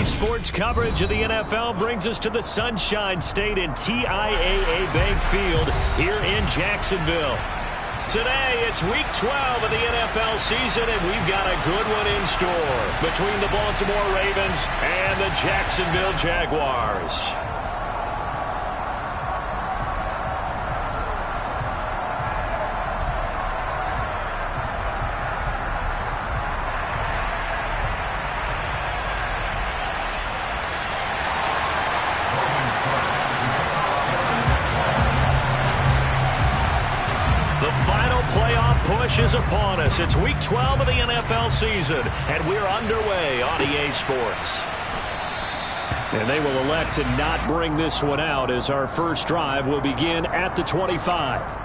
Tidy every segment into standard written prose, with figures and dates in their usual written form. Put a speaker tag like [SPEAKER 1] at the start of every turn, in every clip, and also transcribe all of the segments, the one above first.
[SPEAKER 1] Sports coverage of the NFL brings us to the Sunshine State and TIAA Bank Field here in Jacksonville. Today, it's Week 12 of the NFL season, and we've got a good one in store between the Baltimore Ravens and the Jacksonville Jaguars. Is upon us. It's Week 12 of the NFL season, and we're underway on EA Sports. And they will elect to not bring this one out as our first drive will begin at the 25.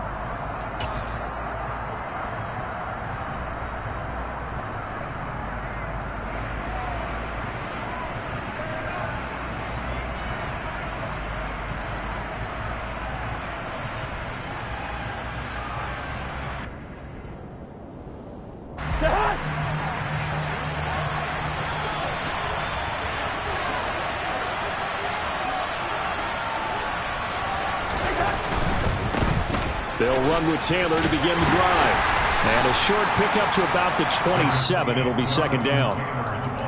[SPEAKER 1] They'll run with Taylor to begin the drive. And a short pickup to about the 27. It'll be second down.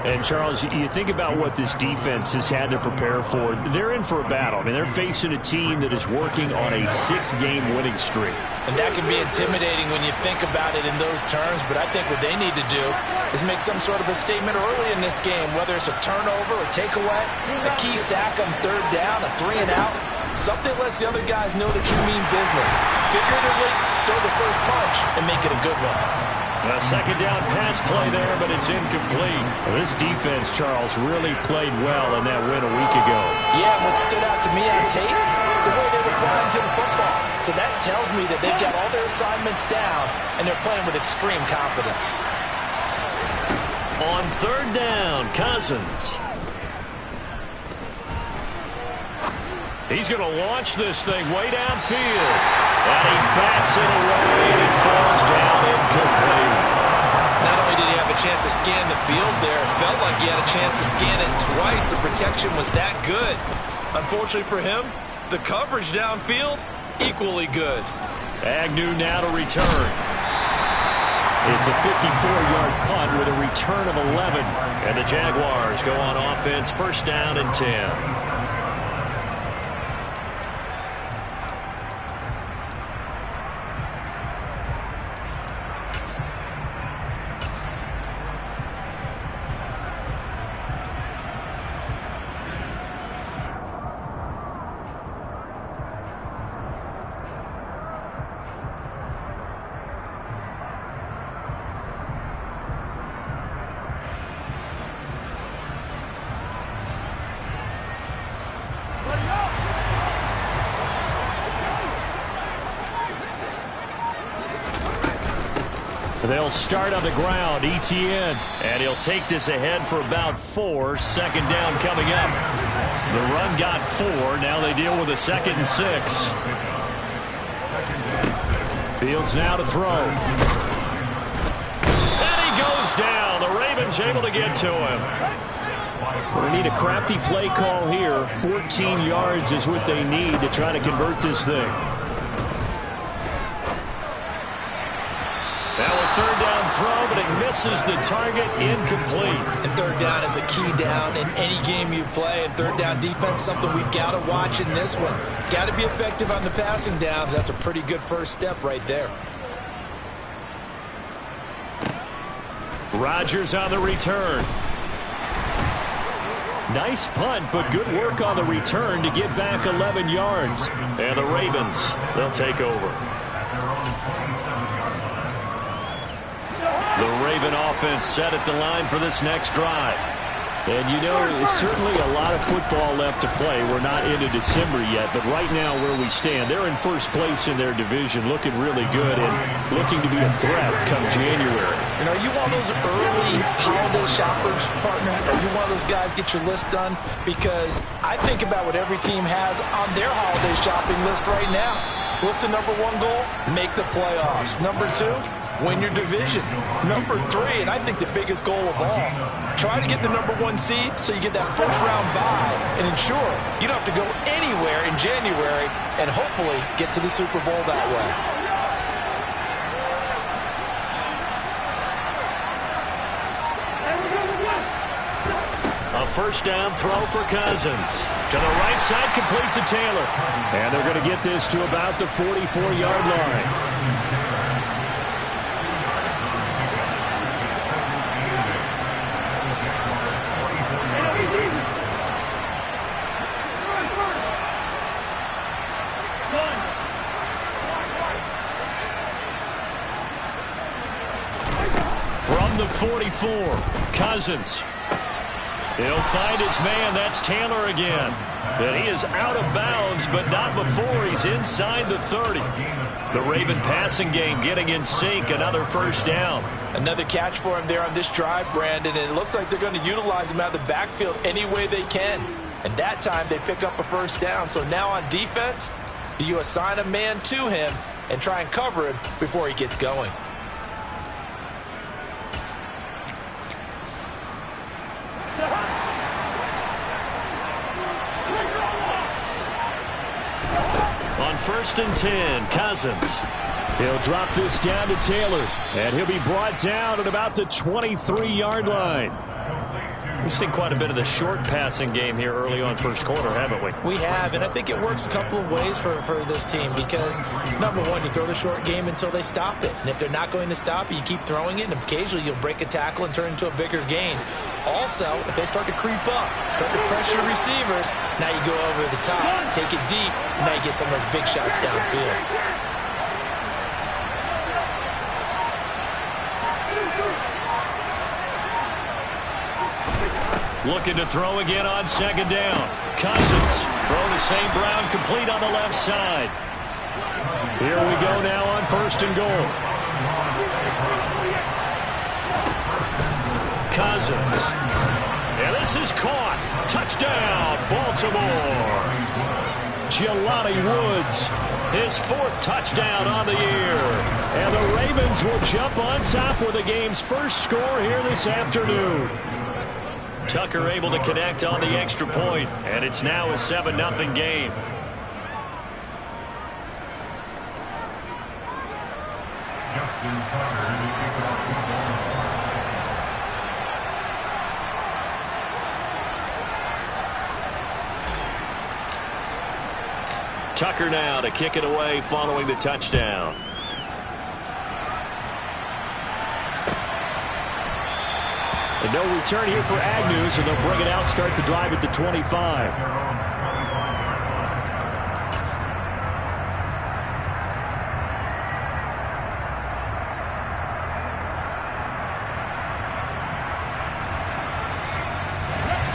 [SPEAKER 1] And, Charles, you think about what this defense has had to prepare for. They're in for a battle. I mean, they're facing a team that is working on a 6-game winning streak.
[SPEAKER 2] And that can be intimidating when you think about it in those terms. But I think what they need to do is make some sort of a statement early in this game, whether it's a turnover, a takeaway, a key sack on third down, a 3-and-out. Something lets the other guys know that you mean business. Figuratively, throw the first punch and make it a good one.
[SPEAKER 1] A second down pass play there, but it's incomplete. Well, this defense, Charles, really played well in that win a week ago.
[SPEAKER 2] Yeah, what stood out to me on tape, the way they were flying to the football. So that tells me that they've got all their assignments down, and they're playing with extreme confidence.
[SPEAKER 1] On third down, Cousins. He's going to launch this thing way downfield. And he bats it away, and it falls down incomplete.
[SPEAKER 2] Not only did he have a chance to scan the field there, it felt like he had a chance to scan it twice. The protection was that good. Unfortunately for him, the coverage downfield, equally good.
[SPEAKER 1] Agnew now to return. It's a 54-yard punt with a return of 11. And the Jaguars go on offense, first down and 10. They'll start on the ground, Etienne, and he'll take this ahead for about 4. Second down coming up. The run got 4. Now they deal with a 2nd and 6. Fields now to throw. And he goes down. The Ravens able to get to him. We need a crafty play call here. 14 yards is what they need to try to convert this thing. Now a third down throw, but it misses the target, incomplete.
[SPEAKER 2] And third down is a key down in any game you play. And third down defense, something we've got to watch in this one. Got to be effective on the passing downs. That's a pretty good first step right there.
[SPEAKER 1] Rodgers on the return. Nice punt, but good work on the return to get back 11 yards. And the Ravens, they'll take over. The Raven offense set at the line for this next drive. And, you know, there's certainly a lot of football left to play. We're not into December yet, but right now where we stand, they're in first place in their division, looking really good and looking to be a threat come January.
[SPEAKER 2] And are you one of those early holiday shoppers, partner? Are you one of those guys get your list done? Because I think about what every team has on their holiday shopping list right now. What's the number one goal? Make the playoffs. Number two, win your division. Number 3, and I think the biggest goal of all, try to get the number 1 seed so you get that first-round bye and ensure you don't have to go anywhere in January and hopefully get to the Super Bowl that way.
[SPEAKER 1] A first down throw for Cousins. To the right side, complete to Taylor. And they're going to get this to about the 44-yard line. From the 44, Cousins. He'll find his man. That's Taylor again. And he is out of bounds, but not before he's inside the 30. The Raven passing game getting in sync. Another first down.
[SPEAKER 2] Another catch for him there on this drive, Brandon. And it looks like they're going to utilize him out of the backfield any way they can. And that time they pick up a first down. So now on defense, do you assign a man to him and try and cover him before he gets going?
[SPEAKER 1] On 1st and 10, Cousins. He'll drop this down to Taylor, and he'll be brought down at about the 23-yard line. We've seen quite a bit of the short passing game here early on first quarter, haven't we?
[SPEAKER 2] We have, and I think it works a couple of ways for this team because, number one, you throw the short game until they stop it. And if they're not going to stop it, you keep throwing it, and occasionally you'll break a tackle and turn into a bigger gain. Also, if they start to creep up, start to pressure receivers, now you go over the top, take it deep, and now you get some of those big shots downfield.
[SPEAKER 1] Looking to throw again on 2nd down. Cousins throw the same Brown complete on the left side. Here we go now on 1st and goal. Cousins. And this is caught. Touchdown, Baltimore. Jelani Woods, his 4th touchdown on the year. And the Ravens will jump on top with the game's first score here this afternoon. Tucker able to connect on the extra point, and it's now a 7-0 game. Tucker now to kick it away following the touchdown. And no return here for Agnew, so they'll bring it out, start the drive at the 25.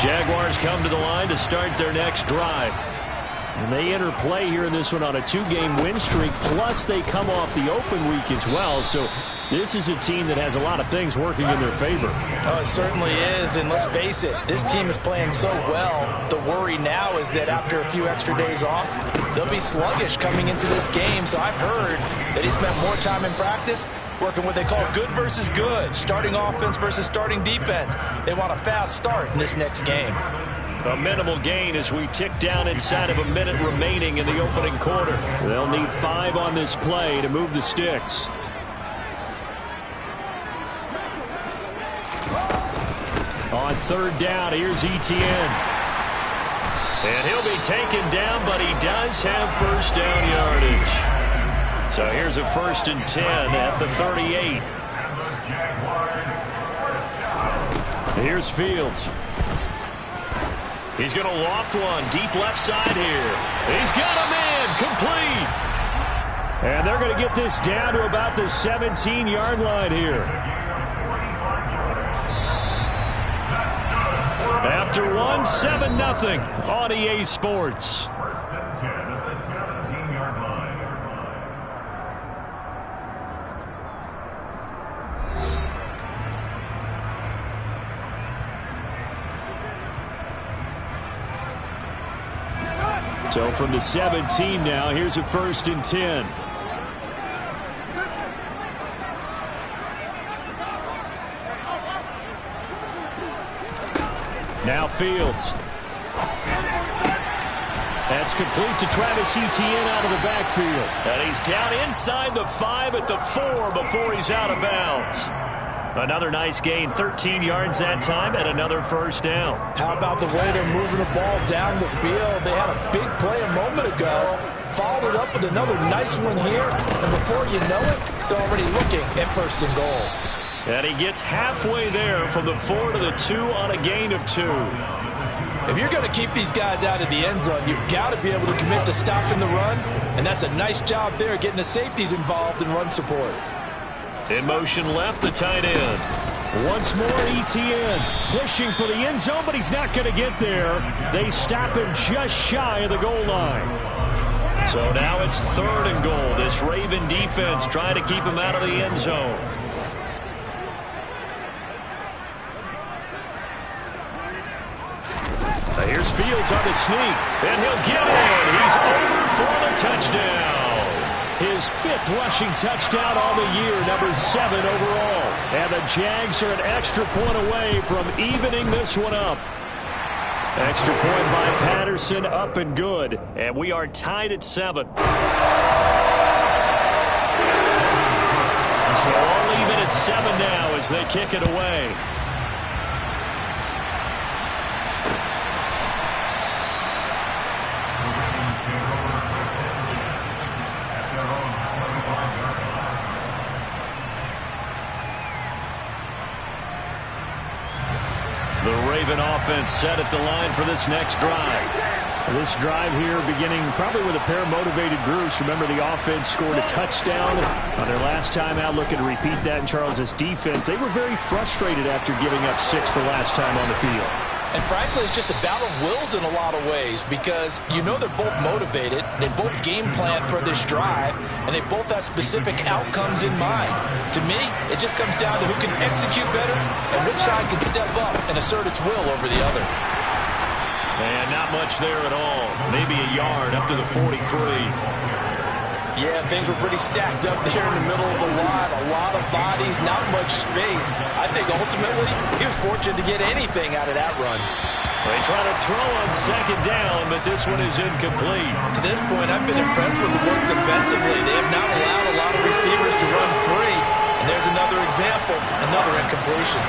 [SPEAKER 1] Jaguars come to the line to start their next drive. And they enter play here in this one on a 2-game win streak, plus they come off the open week as well. So this is a team that has a lot of things working in their favor.
[SPEAKER 2] Oh, it certainly is, and let's face it, this team is playing so well. The worry now is that after a few extra days off, they'll be sluggish coming into this game. So I've heard that he spent more time in practice working what they call good versus good, starting offense versus starting defense. They want a fast start in this next game.
[SPEAKER 1] A minimal gain as we tick down inside of a minute remaining in the opening quarter. They'll need 5 on this play to move the sticks. On 3rd down, here's Etienne. And he'll be taken down, but he does have first down yardage. So here's a 1st and 10 at the 38. Here's Fields. He's going to loft one deep left side here. He's got a man complete. And they're going to get this down to about the 17-yard line here. After one, 7-0 on EA Sports. So from the 17 now, here's a 1st and 10. Now Fields. That's complete to Travis Etienne out of the backfield. And he's down inside the 5 at the 4 before he's out of bounds. Another nice gain, 13 yards that time, and another first down.
[SPEAKER 2] How about the way they're moving the ball down the field? They had a big play a moment ago, followed up with another nice one here, and before you know it, they're already looking at first and goal.
[SPEAKER 1] And he gets halfway there from the 4 to the 2 on a gain of 2.
[SPEAKER 2] If you're going to keep these guys out of the end zone, you've got to be able to commit to stopping the run, and that's a nice job there getting the safeties involved in run support.
[SPEAKER 1] In motion left, the tight end. Once more, Etienne pushing for the end zone, but he's not going to get there. They stop him just shy of the goal line. So now it's 3rd and goal. This Raven defense trying to keep him out of the end zone. Here's Fields on the sneak, and he'll get in. He's over for the touchdown. His 5th rushing touchdown on the year, number 7 overall. And the Jags are an extra point away from evening this one up. Extra point by Patterson, up and good. And we are tied at 7. So all even at 7 now as they kick it away. The Raven offense set at the line for this next drive. This drive here beginning probably with a pair of motivated groups. Remember, the offense scored a touchdown on their last time out. Looking to repeat that in Charles's defense. They were very frustrated after giving up 6 the last time on the field.
[SPEAKER 2] And frankly, it's just a battle of wills in a lot of ways because you know they're both motivated. They both game plan for this drive, and they both have specific outcomes in mind. To me, it just comes down to who can execute better and which side can step up and assert its will over the other.
[SPEAKER 1] And not much there at all. Maybe a yard up to the 43.
[SPEAKER 2] Yeah, things were pretty stacked up there in the middle of the line. A lot of bodies, not much space. I think ultimately he was fortunate to get anything out of that run.
[SPEAKER 1] They try to throw on 2nd down, but this one is incomplete.
[SPEAKER 2] To this point, I've been impressed with the work defensively. They have not allowed a lot of receivers to run free. And there's another example, another incompletion.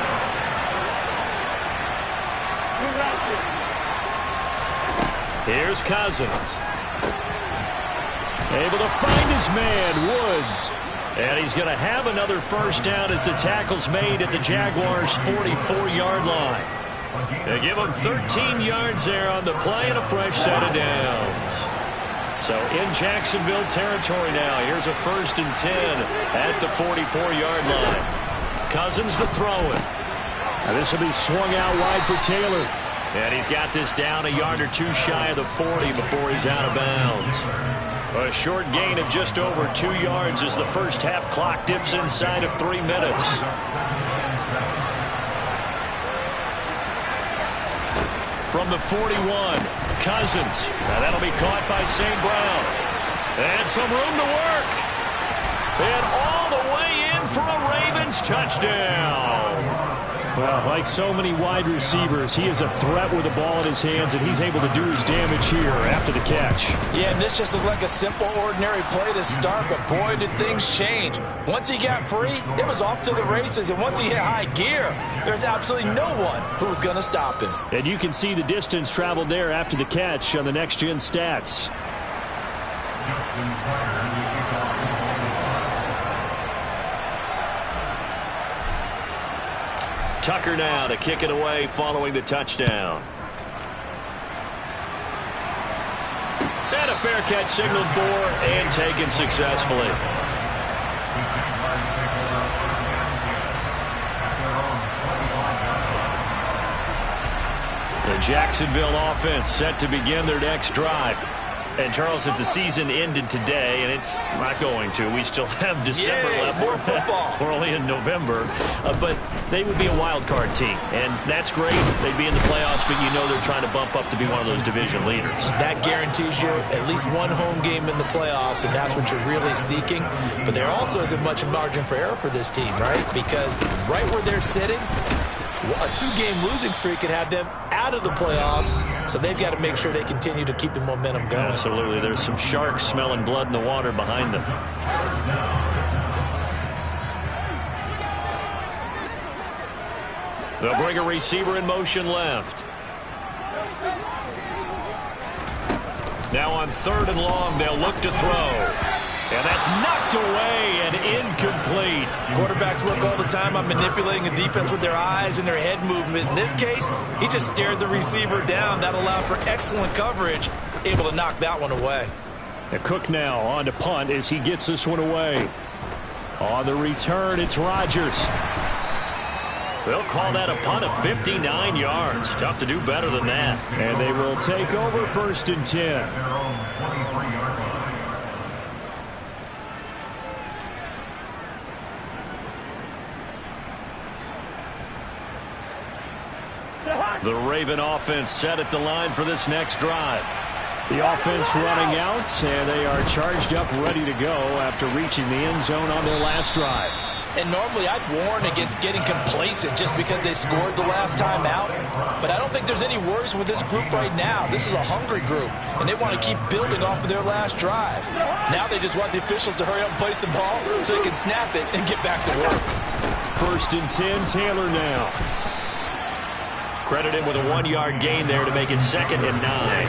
[SPEAKER 1] Here's Cousins. Able to find his man, Woods. And he's going to have another first down as the tackle's made at the Jaguars' 44-yard line. They give him 13 yards there on the play and a fresh set of downs. So in Jacksonville territory now. Here's a 1st and 10 at the 44-yard line. Cousins to throw it. And this will be swung out wide for Taylor. And he's got this down a yard or 2 shy of the 40 before he's out of bounds. A short gain of just over 2 yards as the first half clock dips inside of 3 minutes. From the 41, Cousins. Now that'll be caught by St. Brown. And some room to work. And all the way in for a Ravens touchdown. Well, like so many wide receivers, he is a threat with the ball in his hands, and he's able to do his damage here after the catch.
[SPEAKER 2] Yeah, and this just looked like a simple, ordinary play to start, but boy, did things change. Once he got free, it was off to the races, and once he hit high gear, there's absolutely no one who was going to stop him.
[SPEAKER 1] And you can see the distance traveled there after the catch on the next-gen stats. Tucker now to kick it away following the touchdown. And a fair catch signaled for and taken successfully. The Jacksonville offense set to begin their next drive. And, Charles, if the season ended today, and it's not going to, we still have December left.
[SPEAKER 2] More football.
[SPEAKER 1] We're only in November. But they would be a wild card team, and that's great. They'd be in the playoffs, but you know they're trying to bump up to be one of those division leaders.
[SPEAKER 2] That guarantees you at least one home game in the playoffs, and that's what you're really seeking. But there also isn't much margin for error for this team, right? Because right where they're sitting, a 2-game losing streak could have them out of the playoffs, so they've got to make sure they continue to keep the momentum going.
[SPEAKER 1] Absolutely. There's some sharks smelling blood in the water behind them. They'll bring a receiver in motion left. Now on 3rd and long, they'll look to throw. And that's knocked away and incomplete.
[SPEAKER 2] Quarterbacks work all the time on manipulating a defense with their eyes and their head movement. In this case, he just stared the receiver down. That allowed for excellent coverage, able to knock that one away.
[SPEAKER 1] And Cook now on to punt as he gets this one away. On the return, it's Rodgers. They'll call that a punt of 59 yards. Tough to do better than that. And they will take over 1st and 10. The Raven offense set at the line for this next drive. The offense running out, and they are charged up, ready to go after reaching the end zone on their last drive.
[SPEAKER 2] And normally I'd warn against getting complacent just because they scored the last time out. But I don't think there's any worries with this group right now. This is a hungry group, and they want to keep building off of their last drive. Now they just want the officials to hurry up and place the ball so they can snap it and get back to work.
[SPEAKER 1] 1st and 10, Taylor now. Credited with a 1-yard gain there to make it 2nd and 9.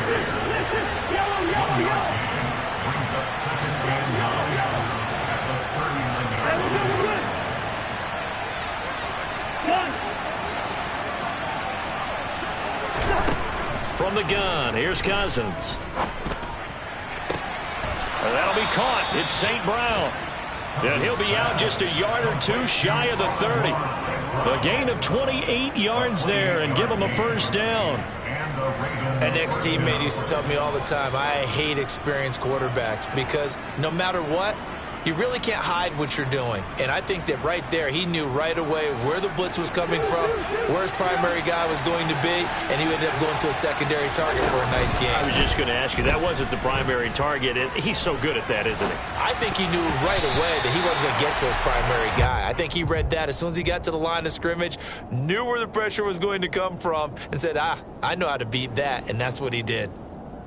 [SPEAKER 1] From the gun, here's Cousins. And that'll be caught. It's St. Brown. And he'll be out just a yard or two shy of the 30. A gain of 28 yards there and give him a 1st down.
[SPEAKER 2] An ex-teammate used to tell me all the time, I hate experienced quarterbacks because no matter what, you really can't hide what you're doing. And I think that right there, he knew right away where the blitz was coming from, where his primary guy was going to be, and he ended up going to a secondary target for a nice game.
[SPEAKER 1] I was just going to ask you, that wasn't the primary target. He's so good at that, isn't he?
[SPEAKER 2] I think he knew right away that he wasn't going to get to his primary guy. I think he read that as soon as he got to the line of scrimmage, knew where the pressure was going to come from, and said, I know how to beat that, and that's what he did.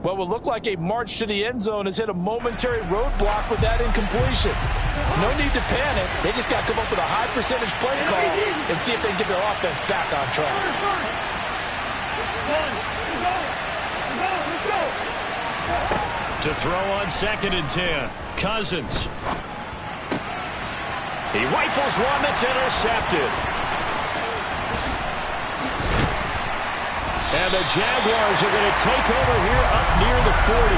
[SPEAKER 2] What will look like a march to the end zone has hit a momentary roadblock with that incompletion. No need to panic. They just got to come up with a high percentage play call and see if they can get their offense back on track.
[SPEAKER 1] To throw on 2nd and 10, Cousins. He rifles one that's intercepted. And the Jaguars are going to take over here up near the 40.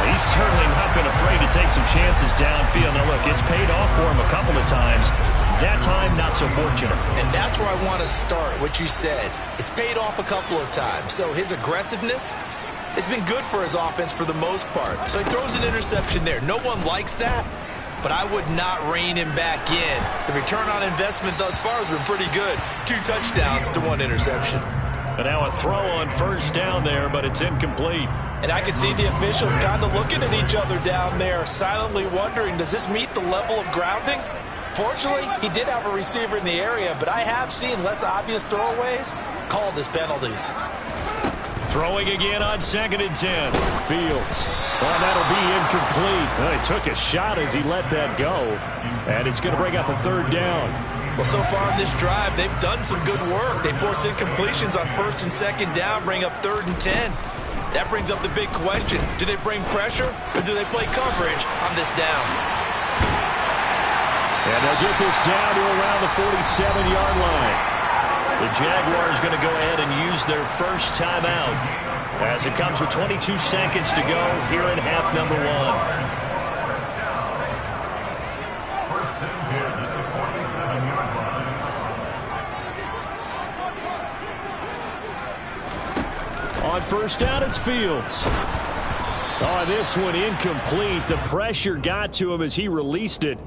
[SPEAKER 1] He's certainly not been afraid to take some chances downfield. Now, look, it's paid off for him a couple of times. That time, not so fortunate.
[SPEAKER 2] And that's where I want to start, what you said. It's paid off a couple of times. So his aggressiveness has been good for his offense for the most part. So he throws an interception there. No one likes that, but I would not rein him back in. The return on investment thus far has been pretty good. 2 touchdowns to 1 interception.
[SPEAKER 1] And now a throw on 1st down there, but it's incomplete.
[SPEAKER 2] And I can see the officials kind of looking at each other down there, silently wondering, does this meet the level of grounding? Fortunately, he did have a receiver in the area, but I have seen less obvious throwaways called as penalties.
[SPEAKER 1] Throwing again on 2nd and 10. Fields. Well, that'll be incomplete. Well, he took a shot as he let that go. And it's going to bring up a 3rd down.
[SPEAKER 2] Well, so far in this drive, they've done some good work. They forced incompletions on 1st and 2nd down, bring up 3rd and 10. That brings up the big question. Do they bring pressure, or do they play coverage on this down?
[SPEAKER 1] And they'll get this down to around the 47-yard line. The Jaguars going to go ahead and use their 1st timeout as it comes with 22 seconds to go here in half number 1. On 1st down, it's Fields. Oh, this one incomplete. The pressure got to him as he released it,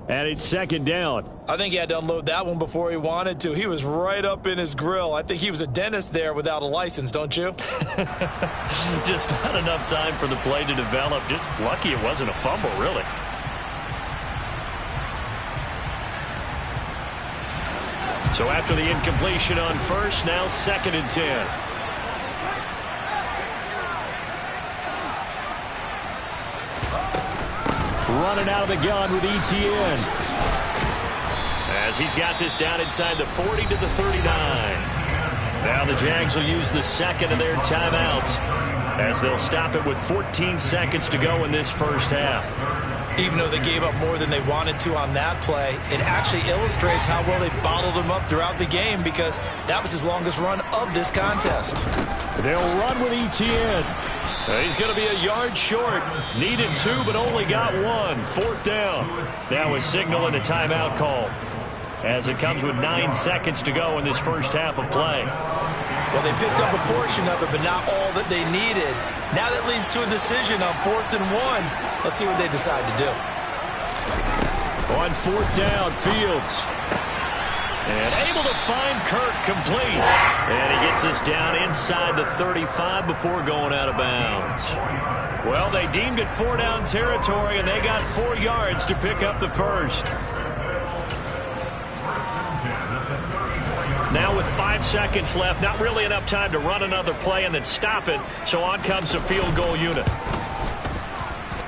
[SPEAKER 1] and it's 2nd down.
[SPEAKER 2] I think he had to unload that one before he wanted to. He was right up in his grill. I think he was a dentist there without a license, don't you?
[SPEAKER 1] Just not enough time for the play to develop. Just lucky it wasn't a fumble, really. So after the incompletion on 1st, now 2nd and 10. running out of the gun with Etienne. As he's got this down inside the 40 to the 39. Now the Jags will use the second of their timeouts as they'll stop it with 14 seconds to go in this first half.
[SPEAKER 2] Even though they gave up more than they wanted to on that play, it actually illustrates how well they bottled them up throughout the game, because that was his longest run of this contest.
[SPEAKER 1] They'll run with Etienne. He's going to be a yard short. Needed 2, but only got 1. Fourth down. Now a signal and a timeout call, as it comes with 9 seconds to go in this first half of play.
[SPEAKER 2] Well, they picked up a portion of it, but not all that they needed. Now that leads to a decision on 4th and 1. Let's see what they decide to do.
[SPEAKER 1] On 4th down, Fields. And able to find Kirk complete. And he gets us down inside the 35 before going out of bounds. Well, they deemed it 4-down territory, and they got 4 yards to pick up the first. Now with 5 seconds left, not really enough time to run another play and then stop it, so on comes the field goal unit.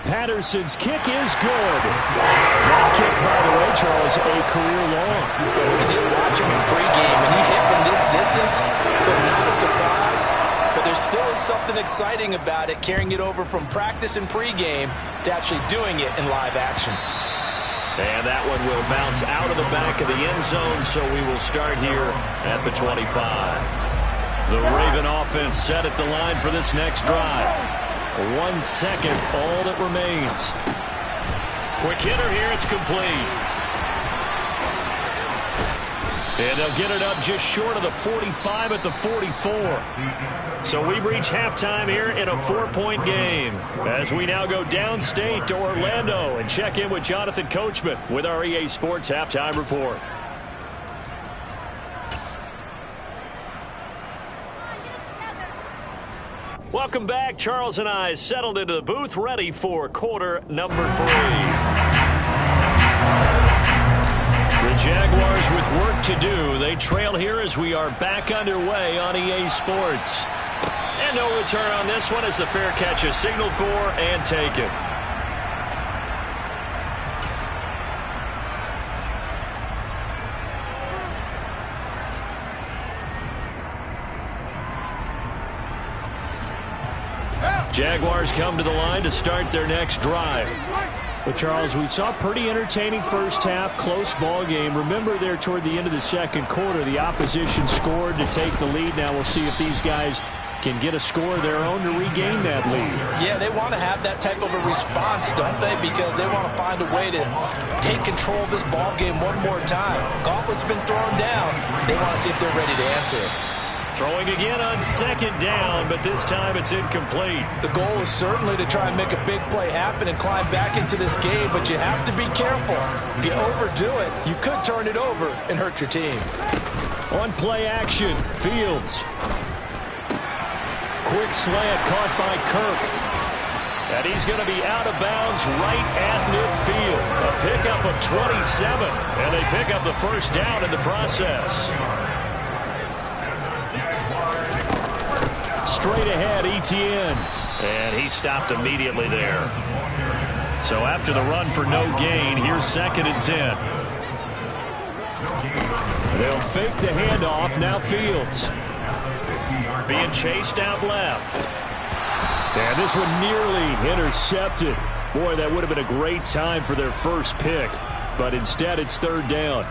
[SPEAKER 1] Patterson's kick is good. That kick, by the way, Charles, a career long.
[SPEAKER 2] We did watch him in pregame, and he hit from this distance, so not a surprise. But there still is something exciting about it, carrying it over from practice and pregame to actually doing it in live action.
[SPEAKER 1] And that one will bounce out of the back of the end zone, so we will start here at the 25. The Raven offense set at the line for this next drive. 1 second, all that remains. Quick hitter here, it's complete. And they'll get it up just short of the 45 at the 44. So we've reached halftime here in a 4-point game, as we now go downstate to Orlando and check in with Jonathan Coachman with our EA Sports Halftime Report. Welcome back. Charles and I settled into the booth, ready for quarter number 3. The Jaguars with work to do. They trail here as we are back underway on EA Sports. And no return on this one as the fair catch is signaled for and taken. Jaguars come to the line to start their next drive. But, Charles, we saw a pretty entertaining first half, close ball game. Remember there toward the end of the second quarter, the opposition scored to take the lead. Now we'll see if these guys can get a score of their own to regain that lead.
[SPEAKER 2] Yeah, they want to have that type of a response, don't they? Because they want to find a way to take control of this ball game one more time. Gauntlet's been thrown down. They want to see if they're ready to answer it.
[SPEAKER 1] Throwing again on second down, but this time it's incomplete.
[SPEAKER 2] The goal is certainly to try and make a big play happen and climb back into this game, but you have to be careful. If you overdo it, you could turn it over and hurt your team.
[SPEAKER 1] On play action, Fields. Quick slant caught by Kirk. And he's going to be out of bounds right at midfield. A pickup of 27, and they pick up the first down in the process. Straight ahead, Etienne. And he stopped immediately there. So after the run for no gain, here's 2nd and 10. They'll fake the handoff. Now Fields. Being chased out left. And this one nearly intercepted. Boy, that would have been a great time for their first pick. But instead, it's 3rd down.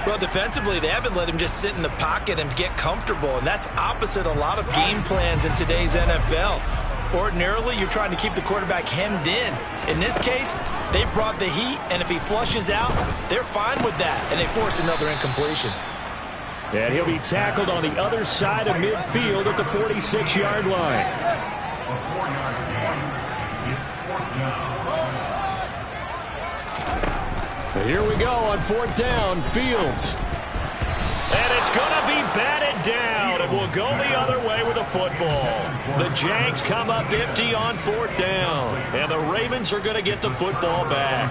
[SPEAKER 2] Well, defensively, they haven't let him just sit in the pocket and get comfortable, and that's opposite a lot of game plans in today's NFL. Ordinarily, you're trying to keep the quarterback hemmed in. In this case, they brought the heat, and if he flushes out, they're fine with that, and they force another incompletion.
[SPEAKER 1] And he'll be tackled on the other side of midfield at the 46-yard line. Here we go on 4th down, Fields. And it's going to be batted down, and we'll go the other way with the football. The Jags come up empty on 4th down. And the Ravens are going to get the football back.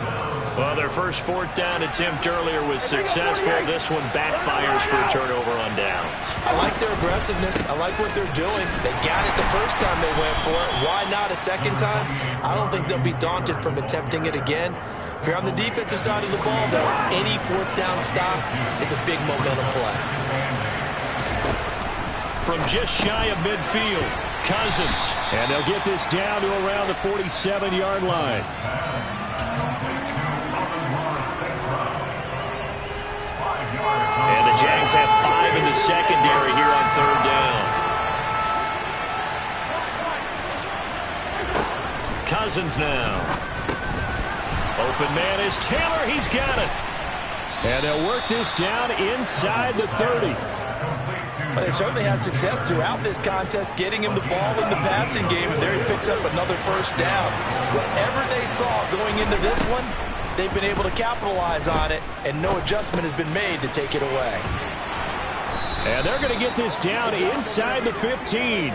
[SPEAKER 1] Well, their first 4th down attempt earlier was successful. This one backfires for a turnover on downs.
[SPEAKER 2] I like their aggressiveness. I like what they're doing. They got it the first time they went for it. Why not a second time? I don't think they'll be daunted from attempting it again. If you're on the defensive side of the ball, though, any 4th down stop is a big momentum play.
[SPEAKER 1] From just shy of midfield, Cousins. And they'll get this down to around the 47-yard line. And the Jags have 5 in the secondary here on 3rd down. Cousins now. Open man is Taylor. He's got it. And they'll work this down inside the 30.
[SPEAKER 2] Well, they certainly had success throughout this contest, getting him the ball in the passing game, and there he picks up another first down. Whatever they saw going into this one, they've been able to capitalize on it, and no adjustment has been made to take it away.
[SPEAKER 1] And they're going to get this down inside the 15.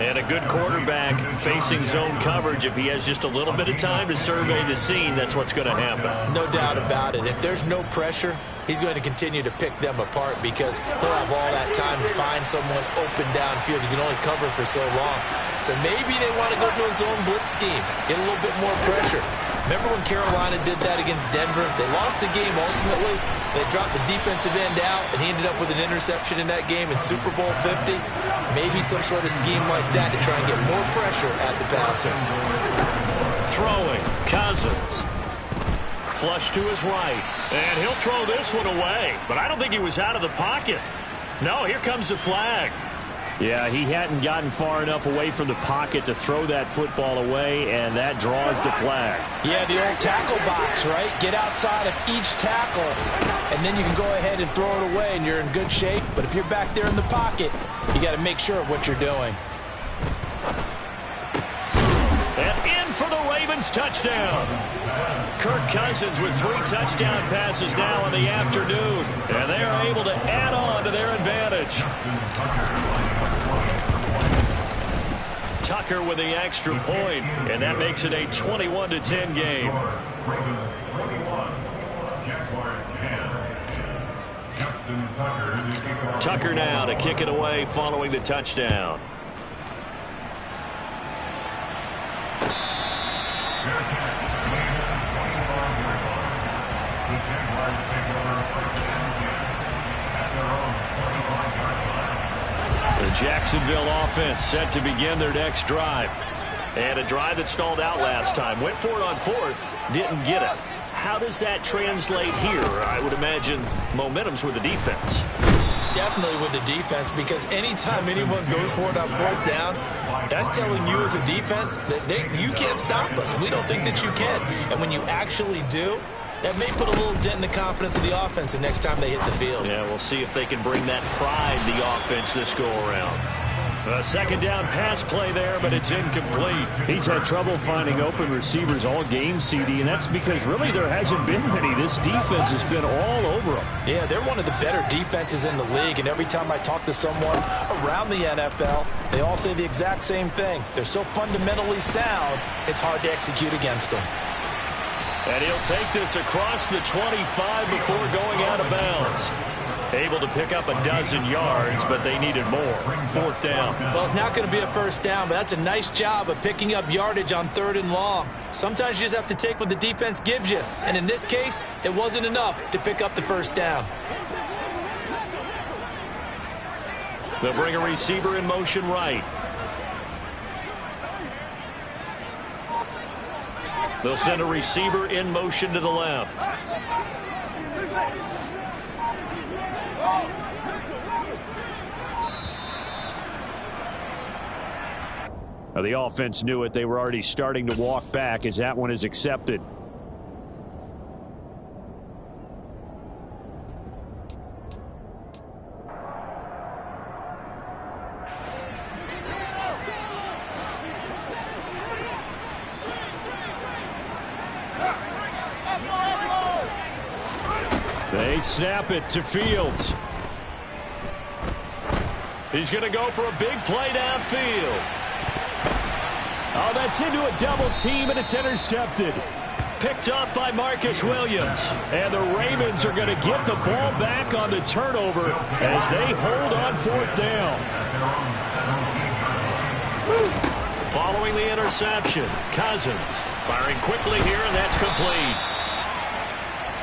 [SPEAKER 1] And a good quarterback facing zone coverage. If he has just a little bit of time to survey the scene, that's what's going to happen.
[SPEAKER 2] No doubt about it. If there's no pressure, he's going to continue to pick them apart because he'll have all that time to find someone open downfield. You can only cover for so long. So maybe they want to go to a zone blitz scheme, get a little bit more pressure. Remember when Carolina did that against Denver? They lost the game ultimately. They dropped the defensive end out, and he ended up with an interception in that game in Super Bowl 50. Maybe some sort of scheme like that to try and get more pressure at the passer.
[SPEAKER 1] Throwing, Cousins. Flush to his right. And he'll throw this one away. But I don't think he was out of the pocket. No, here comes the flag. Yeah, he hadn't gotten far enough away from the pocket to throw that football away, and that draws the flag.
[SPEAKER 2] Yeah, the old tackle box, right? Get outside of each tackle, and then you can go ahead and throw it away, and you're in good shape. But if you're back there in the pocket, you got to make sure of what you're doing.
[SPEAKER 1] And in for the Ravens touchdown. Kirk Cousins with 3 touchdown passes now in the afternoon. And they are able to add on to their advantage. Tucker with the extra point, and that makes it a 21-10 game. Tucker now to kick it away following the touchdown. The Jacksonville offense set to begin their next drive. And a drive that stalled out last time. Went for it on 4th, didn't get it. How does that translate here? I would imagine momentum's with the defense.
[SPEAKER 2] Definitely with the defense, because anytime anyone goes for it on 4th down, that's telling you as a defense that you can't stop us. We don't think that you can. And when you actually do, that may put a little dent in the confidence of the offense the next time they hit the field.
[SPEAKER 1] Yeah, we'll see if they can bring that pride to the offense this go-around. A second down pass play there, but it's incomplete. He's had trouble finding open receivers all game, CD, and that's because really there hasn't been many. This defense has been all over them.
[SPEAKER 2] Yeah, they're one of the better defenses in the league, and every time I talk to someone around the NFL, they all say the exact same thing. They're so fundamentally sound, it's hard to execute against them.
[SPEAKER 1] And he'll take this across the 25 before going out of bounds. Able to pick up a dozen yards, but they needed more. 4th down.
[SPEAKER 2] Well, it's not going to be a first down, but that's a nice job of picking up yardage on 3rd and long. Sometimes you just have to take what the defense gives you. And in this case, it wasn't enough to pick up the first down.
[SPEAKER 1] They'll bring a receiver in motion right. They'll send a receiver in motion to the left. Now, the offense knew it. They were already starting to walk back as that one is accepted. They snap it to Fields. He's going to go for a big play downfield.
[SPEAKER 3] Oh, that's into a double team, and it's intercepted.
[SPEAKER 1] Picked up by Marcus Williams.
[SPEAKER 3] And the Ravens are going to get the ball back on the turnover as they hold on fourth down.
[SPEAKER 1] Following the interception, Cousins firing quickly here, and that's complete.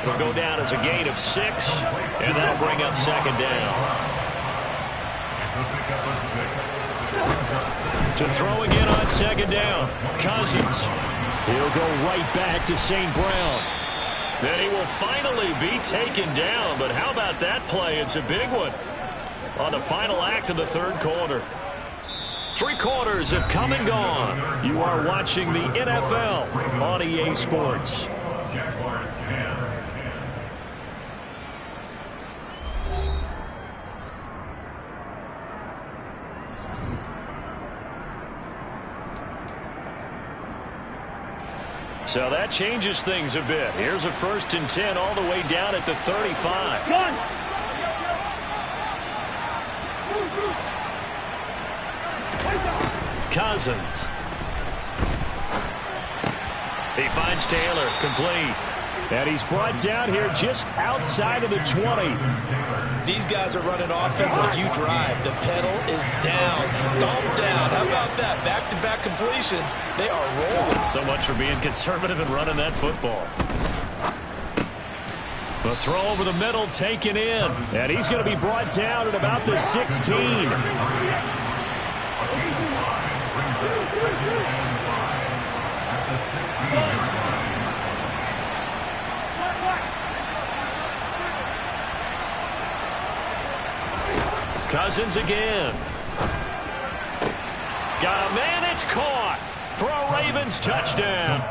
[SPEAKER 1] It'll go down as a gain of 6, and that'll bring up second down. To throw again on second down, Cousins.
[SPEAKER 3] He'll go right back to St. Brown.
[SPEAKER 1] Then he will finally be taken down, but how about that play? It's a big one on the final act of the third quarter. 3 quarters have come and gone. You are watching the NFL on EA Sports. So that changes things a bit. Here's a 1st and 10 all the way down at the 35. Cousins. He finds Taylor, complete.
[SPEAKER 3] And he's brought down here just outside of the 20.
[SPEAKER 2] These guys are running offense like you drive. The pedal is down, stomped down. How about that? Back-to-back completions. They are rolling.
[SPEAKER 1] So much for being conservative and running that football. The throw over the middle taken in.
[SPEAKER 3] And he's going to be brought down at about the 16.
[SPEAKER 1] Cousins again. Got a man, it's caught for a Ravens touchdown.